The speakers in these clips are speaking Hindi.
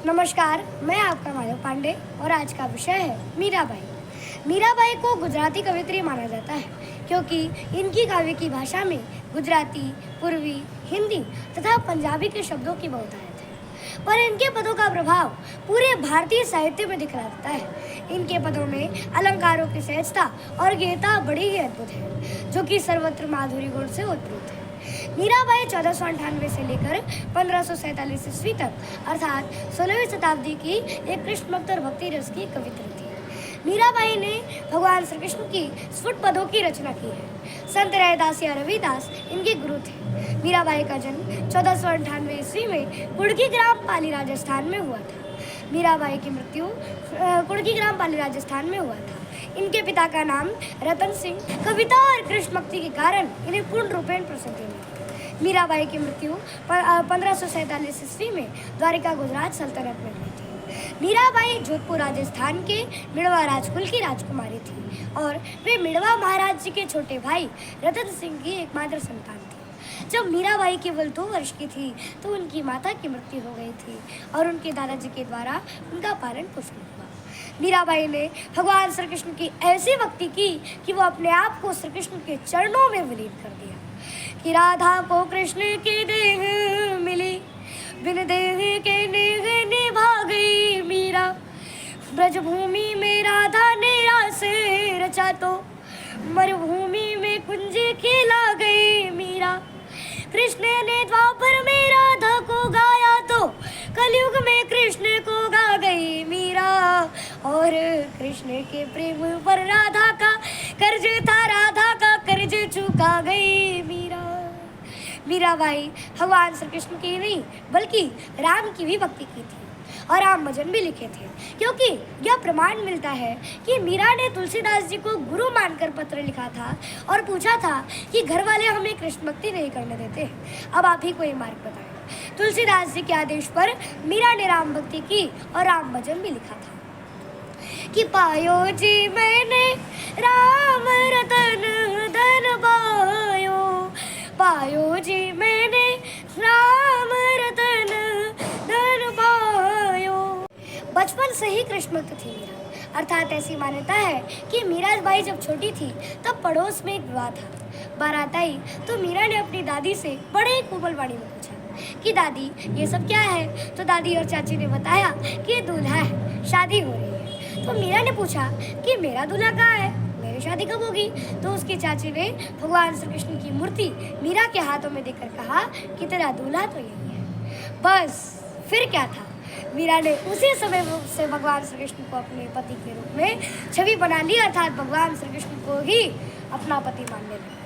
नमस्कार, मैं आपका माधव पांडे और आज का विषय है मीराबाई। मीराबाई को गुजराती कवयित्री माना जाता है क्योंकि इनकी काव्य की भाषा में गुजराती, पूर्वी, हिंदी तथा पंजाबी के शब्दों की बहुतायत है। पर इनके पदों का प्रभाव पूरे भारतीय साहित्य में दिखला देता है। इनके पदों में अलंकारों की सहजता और गहनता बड़ी ही अद्भुत है, जो कि सर्वत्र माधुरी गुण से उत्प्रोत है। मीराबाई 1498 से लेकर 1547 ईस्वी तक अर्थात 16वीं शताब्दी की एक कृष्णोत्तर भक्ति रस की कवित्री थी। मीराबाई ने भगवान श्री कृष्ण की स्फुट पदों की रचना की है। संत रैदास या रविदास इनके गुरु थे। मीराबाई का जन्म 1498 ईस्वी में कुड़की ग्राम पाली राजस्थान में हुआ था। मीराबाई की मृत्यु कुड़की ग्राम पाली राजस्थान में हुआ था। इनके पिता का नाम रतन सिंह, कविता और कृष्ण भक्ति के कारण इन्हें पूर्ण रूपेण प्रसिद्धि मिली। मीराबाई की मृत्यु 1547 ईस्वी में द्वारिका गुजरात सल्तनत में हुई थी। मीराबाई जोधपुर राजस्थान के मिड़वा राजकुल की राजकुमारी थी और वे मिड़वा महाराज जी के छोटे भाई रतन सिंह की एकमात्र संतान थी। जब मीराबाई केवल 2 वर्ष की थी तो उनकी माता की मृत्यु हो गई थी और उनके दादाजी के द्वारा उनका पालन पोषण हुआ। मीराबाई ने भगवान श्री कृष्ण की ऐसी भक्ति की कि वो अपने आप को श्री कृष्ण के चरणों में विलीन कर दिया। कि राधा को कृष्ण की देह मिली, बिन देह के नेह निभा गई मीरा। ब्रजभूमि में राधा ने रास रचा तो मरुभूमि में कुंज खिला गई मीरा। कृष्ण ने द्वापर में राधा को गाया तो कलयुग में कृष्ण को गा गई मीरा। और कृष्ण के प्रेम पर राधा का कर्ज था, राधा का कर्ज चुका गई मीरा। मीराबाई भगवान श्री कृष्ण की नहीं बल्कि राम की भी भक्ति की थी और राम भजन भी लिखे थे, क्योंकि यह प्रमाण मिलता है कि मीरा ने तुलसीदास जी को गुरु मानकर पत्र लिखा था और पूछा था कि घर वाले हमें कृष्ण भक्ति नहीं करने देते, अब आप ही कोई मार्ग बताएं। तुलसीदास जी के आदेश पर मीरा ने राम भक्ति की और राम भजन भी लिखा था। कि पायो जी मैंने राम रतन धन पायो, पायो जी मैंने राम रतन धन पायो। बचपन से ही कृष्ण भक्त थी मीरा, अर्थात ऐसी मान्यता है कि मीराबाई जब छोटी थी तब पड़ोस में एक विवाह था। बारात आई तो मीरा ने अपनी दादी से बड़े ही कोमल वाणी में पूछा कि दादी ये सब क्या है। तो दादी और चाची ने बताया कि ये दूल्हा है, शादी हो रही है। तो मीरा ने पूछा कि मेरा दूल्हा कहाँ है, मेरी शादी कब होगी। तो उसकी चाची ने भगवान श्री कृष्ण की मूर्ति मीरा के हाथों में देकर कहा कि तेरा दूल्हा तो यही है। बस फिर क्या था, मीरा ने उसी समय से भगवान श्री कृष्ण को अपने पति के रूप में छवि बना ली, अर्थात भगवान श्री कृष्ण को ही अपना पति मानने लगी।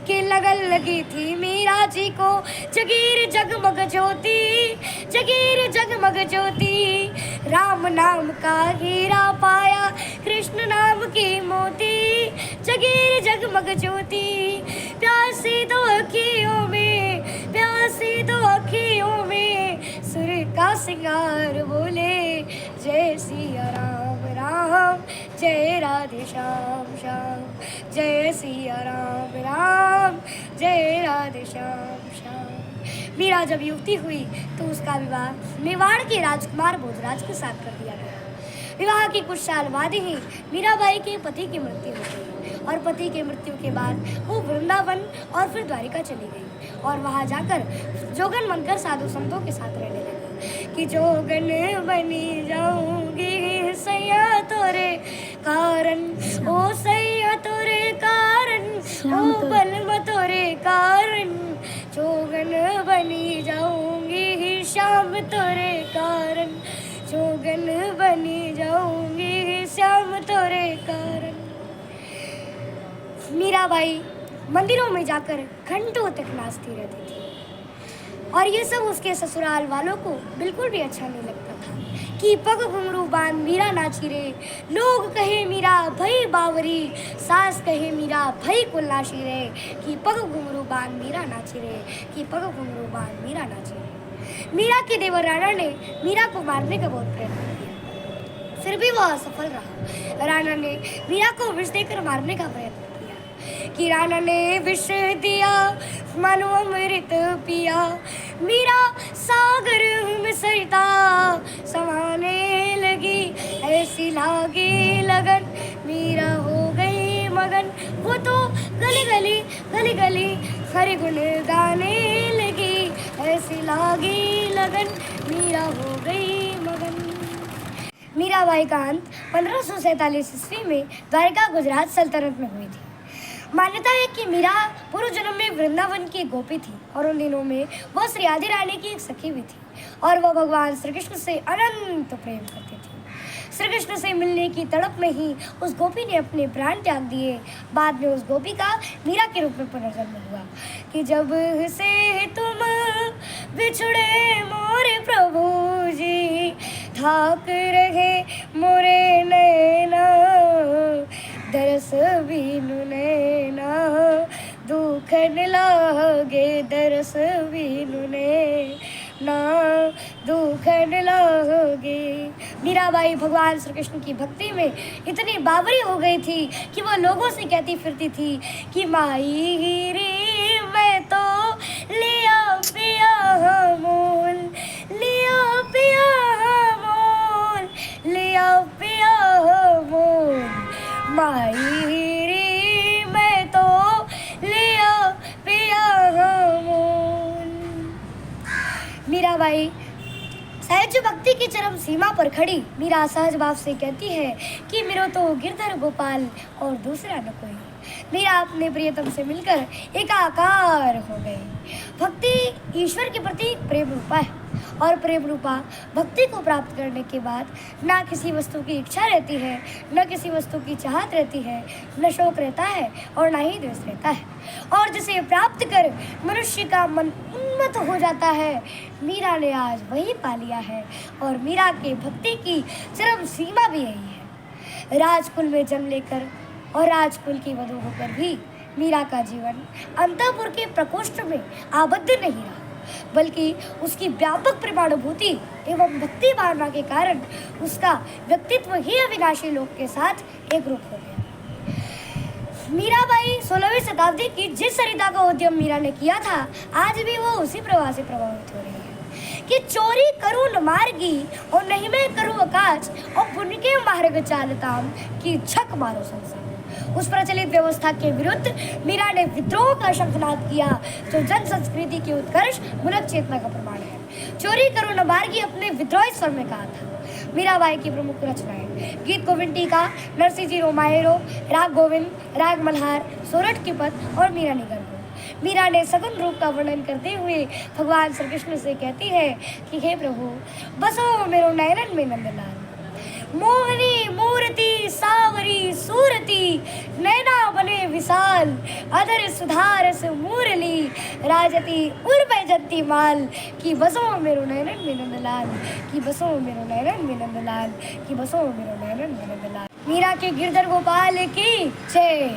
कि लगन लगी थी मीरा जी को जगीर जगमग ज्योति, जगीर जगमग ज्योति। राम नाम का हीरा पाया, कृष्ण नाम की मोती, जगीर जगमग ज्योति। प्यासी दो अखियों में, प्यासी दो अखियों में, सुर का सिंगार बोले जय सिया राम राम, जय राधे श्याम श्याम, जय सिया राम राम, जय राधे श्याम श्याम। मीरा जब युवती हुई तो उसका विवाह मेवाड़ के राजकुमार भोजराज के साथ कर दिया गया। विवाह के कुछ साल बाद ही मीराबाई के पति की मृत्यु हो गई और पति के मृत्यु के बाद वो वृंदावन और फिर द्वारिका चली गई और वहाँ जाकर जोगन बनकर साधु संतों के साथ रहने लगी। कि जोगन बनी जाऊंगी सैया तोरे कारण, ओ सैया तोरे कारण, ओ बलम तोरे कारण। जोगन बनी जाऊंगी श्याम तोरे कारण, जोगन बनी जाऊंगी श्याम तोरे कारण। मीराबाई मंदिरों में जाकर घंटों तक नाचती रहती थी और ये सब उसके ससुराल वालों को बिल्कुल भी अच्छा नहीं लगता था। कि पग घुंघरू बांध मीरा नाची रे, लोग कहे मीरा भई बावरी, सास कहे मीरा भई कुलनाशी रे। कि पग घुंघरू बांध मीरा नाची रे, कि पग घुंघरू बांध मीरा नाची रे। मीरा के देवर राणा ने मीरा को मारने का बहुत प्रयत्न किया, फिर भी वह असफल रहा। राणा ने मीरा को विष देकर मारने का प्रयत्न किया। कि राणा ने विष दिया मानो अमृत पिया, मीरा सागर में सरिता समा लगन, मीरा हो गई मगन। वो तो गली गली गली गली हरि गुण गाने लगी, ऐसी लागी लगन, मीरा हो गई मगन। मीराबाई का अंत 1547 ईस्वी में द्वारका गुजरात सल्तनत में हुई थी। मान्यता है कि मीरा पूर्व जन्म में वृंदावन की गोपी थी और उन दिनों में वह श्री आदि रानी की एक सखी भी थी और वह भगवान श्री कृष्ण से अनंत प्रेम करती थी। श्री कृष्ण से मिलने की तड़प में ही उस गोपी ने अपने प्राण त्याग दिए। बाद में उस गोपी का मीरा के रूप में पुनर्जन्म हुआ कि जब से तुम बिछुड़े मोरे प्रभु जी, थाक रहे मोरे नैना, दरस बीनु नैना, दुखन लागे दरस बीनु नैना, दुखन लागे। मीराबाई भगवान श्री कृष्ण की भक्ति में इतनी बावरी हो गई थी कि वह लोगों से कहती फिरती थी कि माई रे मैं तो लिया पिया मोल, लिया पिया मोल, लिया पिया मोल, माई रे मैं तो लिया पिया मोल। मीराबाई सहज भक्ति की चरम सीमा पर खड़ी मीरा सहज भाव से कहती है कि मेरा तो गिरधर गोपाल और दूसरा न कोई। मीरा अपने प्रियतम से मिलकर एकाकार हो गई। भक्ति ईश्वर के प्रति प्रेम रूपा है और प्रेम रूपा भक्ति को प्राप्त करने के बाद ना किसी वस्तु की इच्छा रहती है, न किसी वस्तु की चाहत रहती है, न शोक रहता है और ना ही द्वेष रहता है, और जिसे प्राप्त कर मनुष्य का मन उन्मत्त हो जाता है, मीरा ने आज वही पा लिया है। और मीरा के भक्ति की चरम सीमा भी यही है। राजकुल में जन्म लेकर और राजकुल की वधू होकर भी मीरा का जीवन अंतःपुर के प्रकोष्ठ में आबद्ध नहीं रहा, बल्कि उसकी व्यापक प्रेमानुभूति एवं भक्ति भावना के कारण उसका व्यक्तित्व ही अविनाशी लोक के साथ एक रूप हो गया। मीराबाई 16वीं शताब्दी की जिस सरिता का उद्यम मीरा ने किया था, आज भी वो उसी प्रवाह से प्रभावित हो रही है कि चोरी करूं न मार्गी और नहीं मैं करूं आकाश और पुण्य के मार्ग चालताम की छक मारो संसार। उस प्रचलित व्यवस्था के विरुद्ध मीरा ने विद्रोह का शंखनाद किया, जो जन संस्कृति की उत्कर्ष मूलक चेतना का प्रमाण है। चोरी करो न मार्गी अपने विद्रोही स्वर में कहा था। मीराबाई की प्रमुख रचनाएं गीत गोविंद टीका, नरसिंह जी रोमायरो, राग गोविंद, राग मल्हार, सोरठ की पद और मीरा निगम। मीरा ने सगुन रूप का वर्णन करते हुए भगवान श्री कृष्ण से कहती है कि हे प्रभु, बसो मेरो नयनन में नंदलाल, मोहनी मूर्ति सावरी सूरती, नैना बने विशाल, अधर सुधारस मुरली, राजती उर्वैजंती माल, कि बसो मेरो नयनन में नंदलाल, कि बसो मेरो नयनन में नंदलाल, कि बसो मेरो नयनन में नंदलाल। मीरा के गिरधर गोपाल की जय।